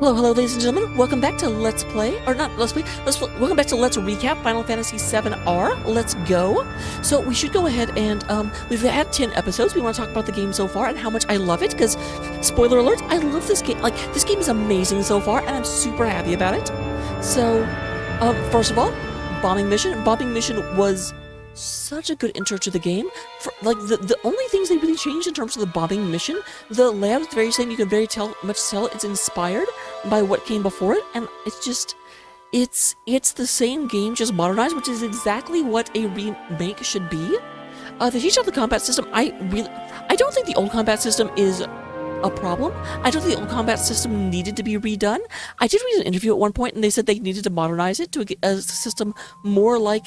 Hello, ladies and gentlemen. Welcome back to Let's Play, or not Let's Play, welcome back to Let's Recap Final Fantasy VII-R. Let's go. So we should go ahead and, we've had 10 episodes. We want to talk about the game so far and how much I love it, because, spoiler alert, I love this game. Like, this game is amazing so far, and I'm super happy about it. So, first of all, Bombing Mission. Bombing Mission was such a good intro to the game. For, like, the only things they really changed in terms of the bombing mission, the layout's very same. You can very much tell it's inspired by what came before it, and it's just, it's the same game, just modernized, which is exactly what a remake should be. They changed out the combat system. I don't think the old combat system is a problem. I don't think the old combat system needed to be redone. I did read an interview at one point, and they said they needed to modernize it to a system more like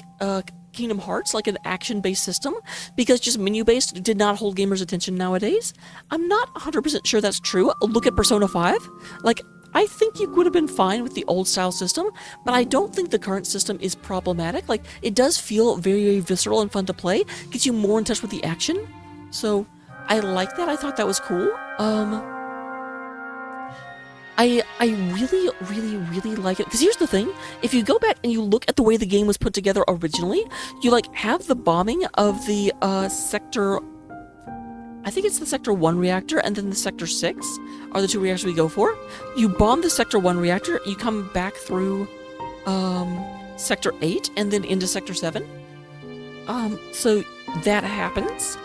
Kingdom Hearts, like an action-based system, because just menu-based did not hold gamers' attention nowadays. I'm not 100% sure that's true. Look at Persona 5. Like, I think you would have been fine with the old-style system, but I don't think the current system is problematic. Like, it does feel very, very visceral and fun to play, gets you more in touch with the action, so I like that. I thought that was cool. I really like it, because here's the thing, if you go back and you look at the way the game was put together originally, you, like, have the bombing of the, Sector, I think it's the Sector 1 reactor, and then the Sector 6 are the two reactors we go for. You bomb the Sector 1 reactor, you come back through, Sector 8, and then into Sector 7. So that happens,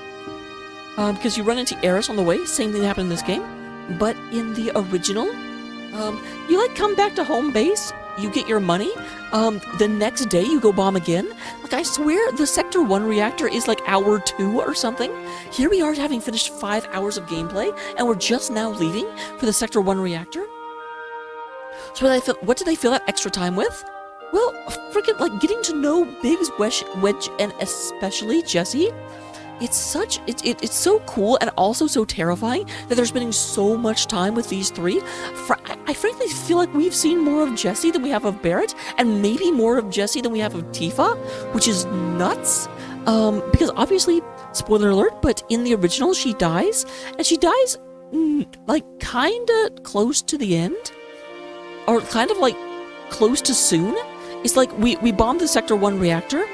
because you run into Eris on the way, same thing happened in this game, but in the original, you, like, come back to home base, you get your money, the next day you go bomb again. Like, I swear the Sector 1 reactor is, like, hour 2 or something. Here we are having finished 5 hours of gameplay, and we're just now leaving for the Sector 1 reactor. So what did I fill that extra time with? Well, freaking, like, getting to know Biggs, Wedge, and especially Jessie. It's so cool and also so terrifying that they're spending so much time with these three. I frankly feel like we've seen more of Jessie than we have of Barrett, and maybe more of Jessie than we have of Tifa, which is nuts. Because obviously, spoiler alert, but in the original she dies, and she dies, like, kinda close to the end, or kind of, like, close to soon. It's like, we bombed the Sector 1 reactor,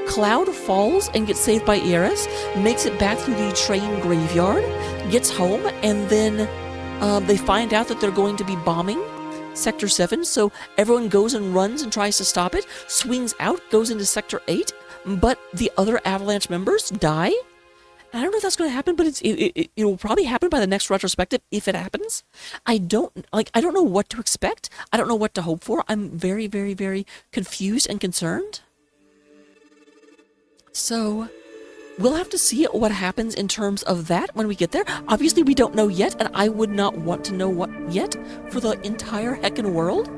Cloud falls and gets saved by Eris, makes it back through the train graveyard, gets home, and then they find out that they're going to be bombing Sector 7, so everyone goes and runs and tries to stop it, swings out, goes into Sector 8, but the other Avalanche members die. And I don't know if that's going to happen, but it will probably happen by the next retrospective, if it happens. I don't know what to expect. I don't know what to hope for. I'm very, very, very confused and concerned. So, we'll have to see what happens in terms of that when we get there. Obviously, we don't know yet, and I would not want to know what yet for the entire heckin' world.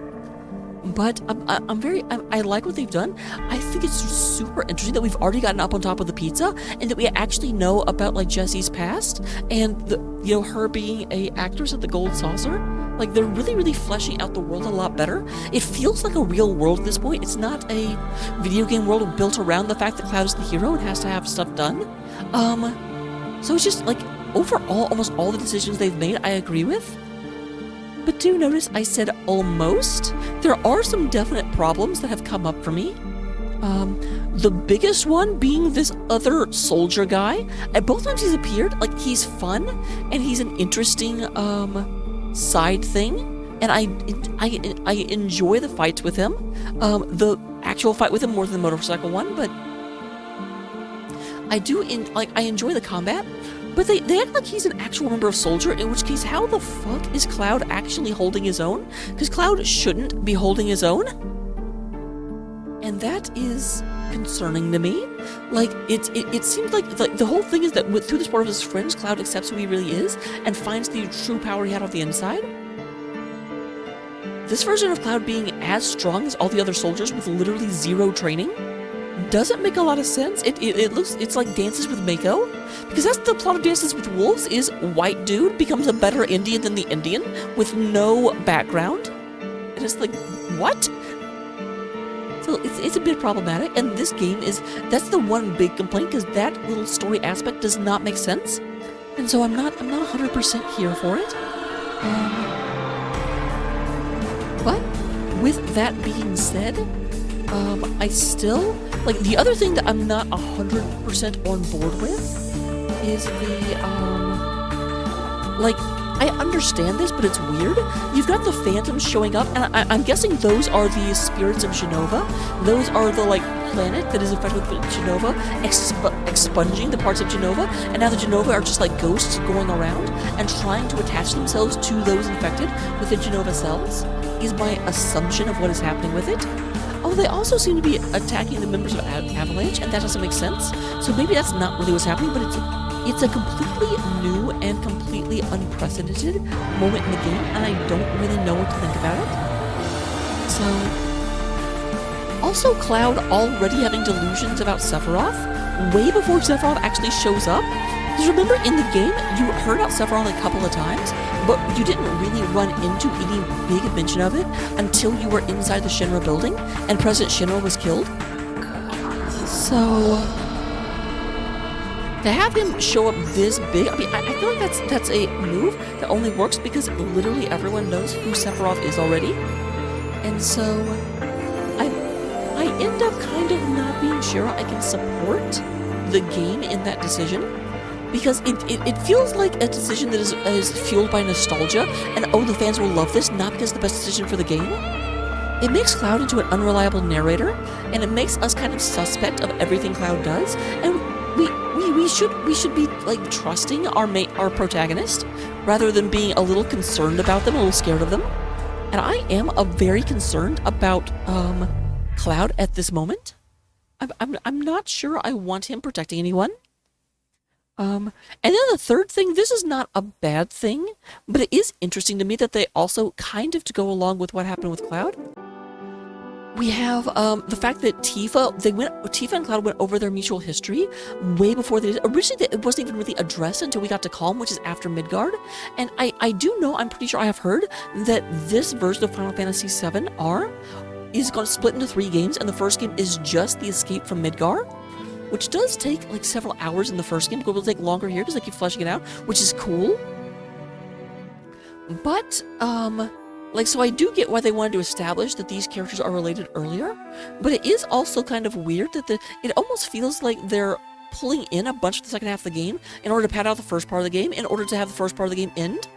But I like what they've done. I think it's super interesting that we've already gotten up on top of the pizza, and that we actually know about, like, Jessie's past, and her being a actress at the Gold Saucer. Like, they're really, really fleshing out the world a lot better. It feels like a real world at this point. It's not a video game world built around the fact that Cloud is the hero and has to have stuff done. So it's just, like, overall, almost all the decisions they've made, I agree with. But do notice I said almost. There are some definite problems that have come up for me. The biggest one being this other soldier guy. Both times he's appeared, like, he's fun, and he's an interesting, side thing, and I enjoy the fights with him, the actual fight with him more than the motorcycle one, but I enjoy the combat, but they act like he's an actual member of Soldier, in which case, how the fuck is Cloud actually holding his own? Because Cloud shouldn't be holding his own, and that is concerning to me. Like, it seems like the whole thing is that through the support of his friends, Cloud accepts who he really is and finds the true power he had on the inside. This version of Cloud being as strong as all the other soldiers with literally zero training doesn't make a lot of sense. It's like Dances with Mako, because that's the plot of Dances with Wolves, is white dude becomes a better Indian than the Indian with no background, and it's like, what? So it's a bit problematic, and this game that's the one big complaint, because that little story aspect does not make sense, and so I'm not 100% here for it. But with that being said, I still, like, the other thing that I'm not 100% on board with is like, I understand this, but it's weird. You've got the phantoms showing up, and I'm guessing those are the spirits of Genova. Those are the, like, planet that is infected with Genova, expunging the parts of Genova, and now the Genova are just like ghosts going around and trying to attach themselves to those infected with the Genova cells, is my assumption of what is happening with it. Oh, they also seem to be attacking the members of Avalanche, and that doesn't make sense. So maybe that's not really what's happening, but it's a completely new and completely unprecedented moment in the game, and I don't really know what to think about it. So, also Cloud already having delusions about Sephiroth, way before Sephiroth actually shows up. Because remember, in the game, you heard about Sephiroth a couple of times, but you didn't really run into any big mention of it until you were inside the Shinra building, and President Shinra was killed. So, to have him show up this big, I mean, I feel like that's a move that only works because literally everyone knows who Sephiroth is already. And so, I end up kind of not being sure I can support the game in that decision. Because it feels like a decision that is fueled by nostalgia, and oh, the fans will love this, not because it's the best decision for the game. It makes Cloud into an unreliable narrator, and it makes us kind of suspect of everything Cloud does, and we should be like trusting our protagonist rather than being a little concerned about them, a little scared of them. And I am very concerned about Cloud at this moment. I'm not sure I want him protecting anyone. And then the third thing, this is not a bad thing, but it is interesting to me that they also kind of, to go along with what happened with Cloud, we have the fact that Tifa and Cloud went over their mutual history way before they did. Originally, it wasn't even really addressed until we got to Calm, which is after Midgard. And I do know, I'm pretty sure I have heard that this version of Final Fantasy VII R is going to split into 3 games, and the first game is just the escape from Midgard, which does take like several hours in the first game, because it'll take longer here because they keep fleshing it out, which is cool. But, like, so I do get why they wanted to establish that these characters are related earlier, but it is also kind of weird that it almost feels like they're pulling in a bunch of the second half of the game in order to pad out the first part of the game, in order to have the first part of the game end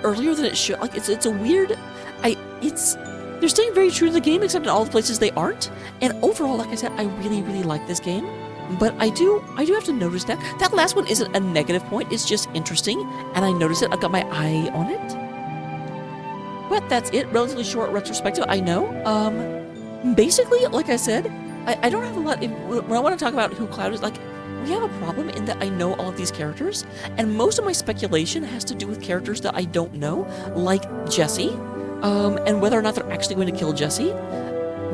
earlier than it should. Like, it's a weird, they're staying very true to the game, except in all the places they aren't. And overall, like I said, I really, really like this game. But I do have to notice that. That last one isn't a negative point, it's just interesting, and I notice it, I've got my eye on it. But that's it, relatively short retrospective, I know. Basically, like I said, I don't have a lot, when I want to talk about who Cloud is, like, we have a problem in that I know all of these characters, and most of my speculation has to do with characters that I don't know, like Jessie. And whether or not they're actually going to kill Jessie.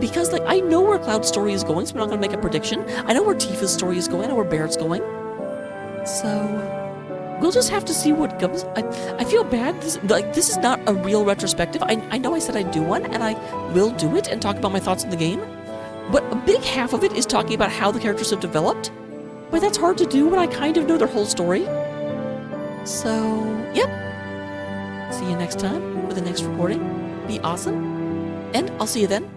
Because, like, I know where Cloud's story is going, so I'm not going to make a prediction. I know where Tifa's story is going, I know where Barrett's going. So, we'll just have to see what comes. I feel bad, this is not a real retrospective. I know I said I'd do one, and I will do it and talk about my thoughts on the game. But a big half of it is talking about how the characters have developed. But that's hard to do when I kind of know their whole story. So, yep. See you next time with the next recording. Be awesome, and I'll see you then.